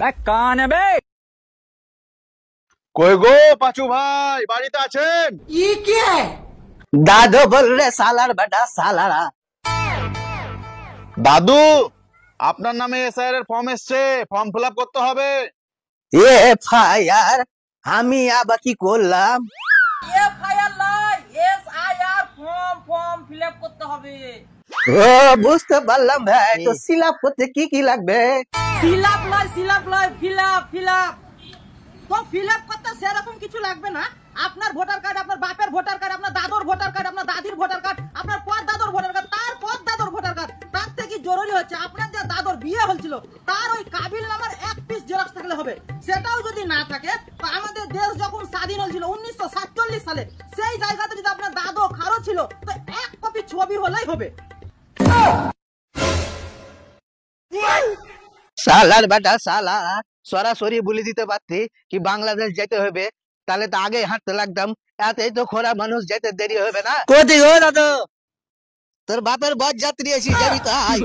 কান বে কই গো পাঁচু ভাই, বাড়িতে আছেন? দাদু বল রে সালার বেটা সালারা। দাদু, আপনার নামে এসআইআর এর ফর্ম এসছে, ফর্ম ফিল আপ করতে হবে। এফআইআর? আমি আবার কি করলাম? এফআইআর নয়, এসআইআর ফর্ম ফিল আপ করতে হবে। ও বুঝতে পারলাম ভাই, তো ফিল আপ করতে কি কি লাগবে? ফিল আপ নয়, ফিল আপ। তো ফিল আপ করতে সেরকম কিছু লাগবে না। আপনার ভোটার কার্ড, আপনার বাপের ভোটার কার্ড, আপনার দাদুর ভোটার কার্ড, আপনার দাদির ভোটার কার্ড, আপনার পর দাদুর ভোটার কার্ড, তার পর দাদুর ভোটার কার্ড। তার থেকে জরুরি হচ্ছে আপনার যে দাদুর বিয়ে হয়েছিল তার ওই কাবিল নামার এক পিস জেরক্স থাকলে হবে। সেটাও যদি না থাকে, তো আমাদের দেশ যখন স্বাধীন হয়েছিল 1947 সালে, সেই জায়গাতে যদি আপনার দাদু খারো ছিল, তো এক কপি ছবি হলেই হবে। সালার বেটা সালা, সরাসরি বলে দিতে পারতি কি বাংলাদেশ যেতে হবে, তাহলে তো আগে হাঁটতে লাগতাম। এতেই তো খোরা মানুষ যেতে দেরি হবে না। কোথায় গো দাদু? তোর বাপের বর যাত্রী আছি, যাবি তাই?